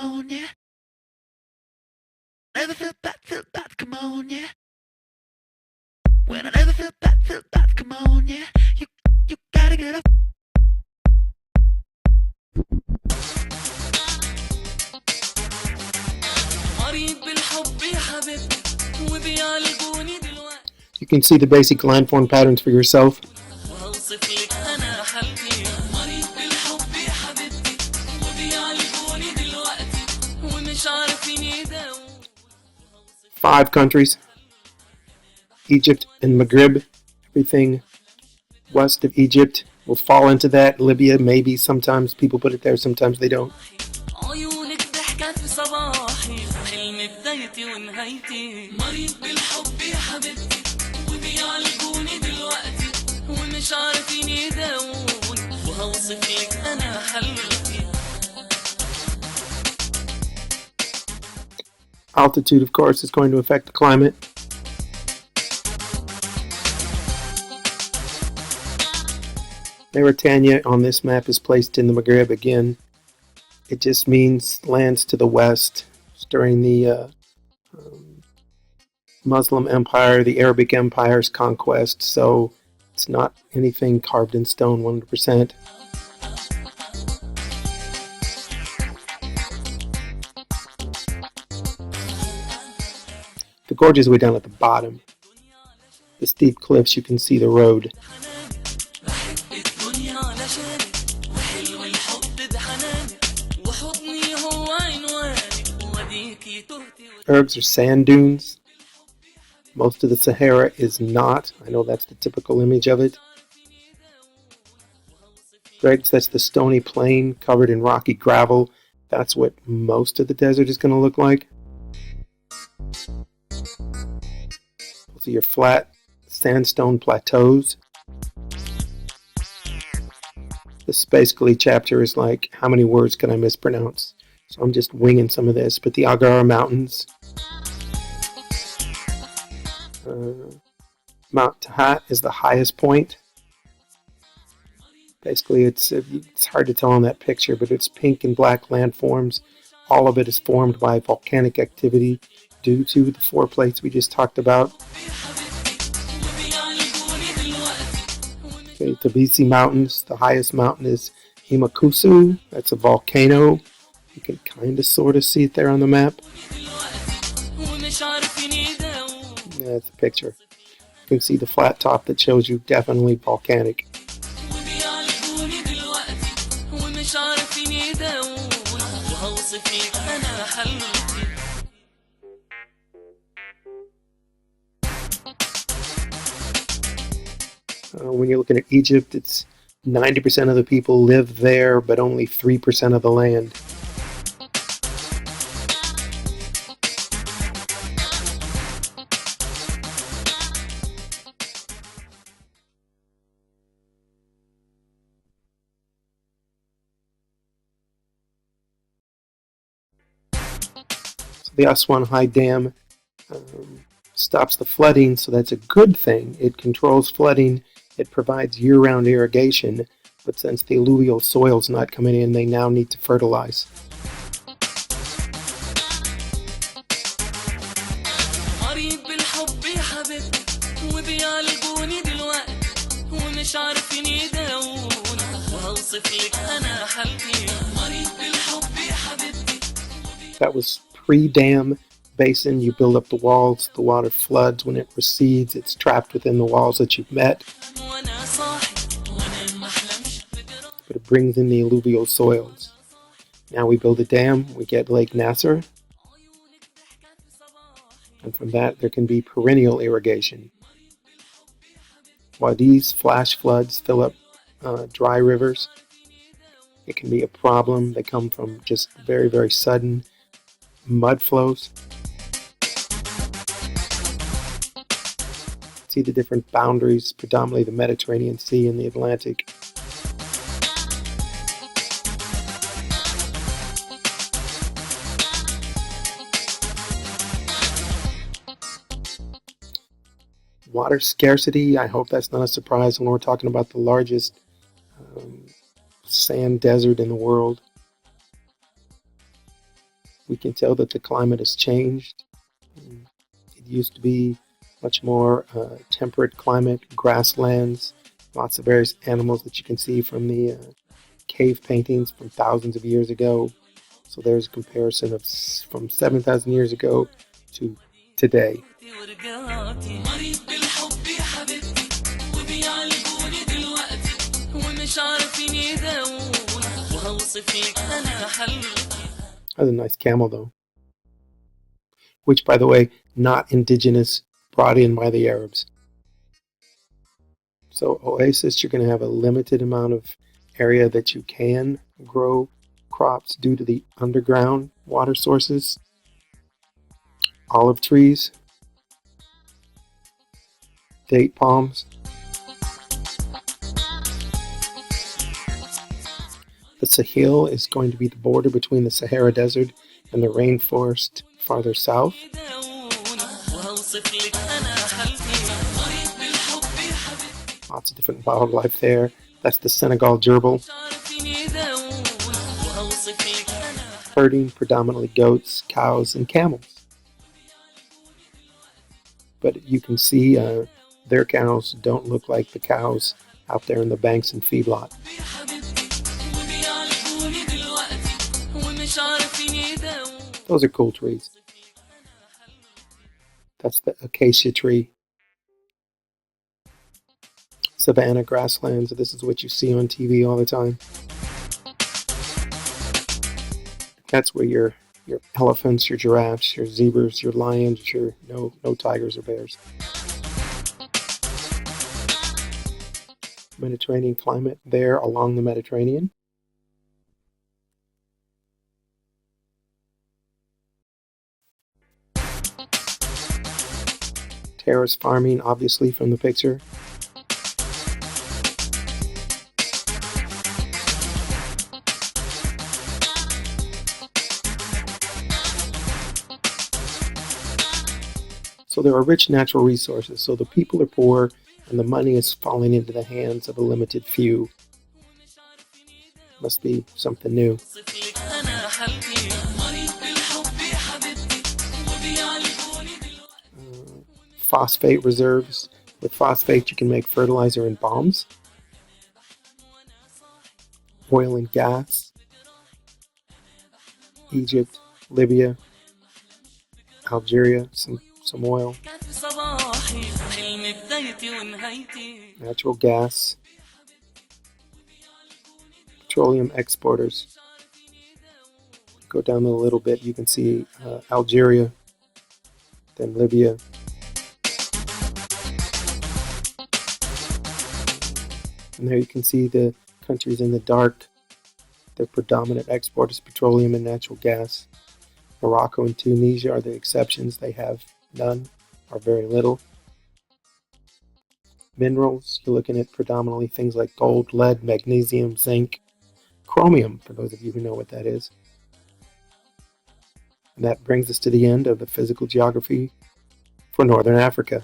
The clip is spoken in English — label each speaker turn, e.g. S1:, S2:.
S1: on, yeah. Never felt that, come on, yeah. When I never felt that, come on, yeah. You gotta get up. You can see the basic line form patterns for yourself. Five countries: Egypt and Maghreb. Everything west of Egypt will fall into that. Libya, maybe. Sometimes people put it there, sometimes they don't. Altitude, of course, is going to affect the climate. Mauritania on this map is placed in the Maghreb again. It just means lands to the west. During the Muslim Empire, the Arabic Empire's conquest, so it's not anything carved in stone 100%. The gorge is way down at the bottom. The steep cliffs, you can see the road. Ergs are sand dunes. Most of the Sahara is not. I know that's the typical image of it. Dregs, that's the stony plain covered in rocky gravel. That's what most of the desert is going to look like. Those are your flat sandstone plateaus. This basically chapter is like, how many words can I mispronounce? So I'm just winging some of this. But the Agara Mountains. Mount Tahat is the highest point. Basically, it's hard to tell on that picture, but it's pink and black landforms. All of it is formed by volcanic activity due to the four plates we just talked about. Okay, Tbilisi Mountains. The highest mountain is Himakusu. That's a volcano. You can kind of sort of see it there on the map. That's a picture. You can see the flat top that shows you definitely volcanic. When you're looking at Egypt, it's 90% of the people live there, but only 3% of the land. The Aswan High Dam stops the flooding, so that's a good thing. It controls flooding. It provides year-round irrigation, but since the alluvial soil's not coming in, they now need to fertilize. That was pre-dam basin. You build up the walls, the water floods. When it recedes, it's trapped within the walls that you've met. But it brings in the alluvial soils. Now we build a dam, we get Lake Nasser. And from that, there can be perennial irrigation. While these flash floods fill up dry rivers, it can be a problem. They come from just very, very sudden mud flows. See the different boundaries, predominantly the Mediterranean Sea and the Atlantic. Water scarcity, I hope that's not a surprise when we're talking about the largest sand desert in the world. We can tell that the climate has changed. It used to be much more temperate climate, grasslands, lots of various animals that you can see from the cave paintings from thousands of years ago. So there's a comparison of from 7,000 years ago to today. That's a nice camel though. Which, by the way, not indigenous, brought in by the Arabs. So Oasis, you're going to have a limited amount of area that you can grow crops due to the underground water sources. Olive trees, date palms. The Sahel is going to be the border between the Sahara Desert and the rainforest farther south. Lots of different wildlife there. That's the Senegal gerbil. Herding predominantly goats, cows, and camels. But you can see their cows don't look like the cows out there in the banks and feedlot. Those are cool trees. That's the acacia tree. Savanna grasslands. This is what you see on TV all the time. That's where your elephants, your giraffes, your zebras, your lions, your no tigers or bears. Mediterranean climate there along the Mediterranean. Terrace farming, obviously, from the picture. So there are rich natural resources. So the people are poor and the money is falling into the hands of a limited few. Must be something new. Phosphate reserves. With phosphate you can make fertilizer and bombs. Oil and gas. Egypt, Libya, Algeria, some oil. Natural gas. Petroleum exporters. Go down a little bit, you can see Algeria, then Libya. And there you can see the countries in the dark. Their predominant exporters, petroleum and natural gas. Morocco and Tunisia are the exceptions. They have none or very little. Minerals, you're looking at predominantly things like gold, lead, magnesium, zinc, chromium, for those of you who know what that is. And that brings us to the end of the physical geography for Northern Africa.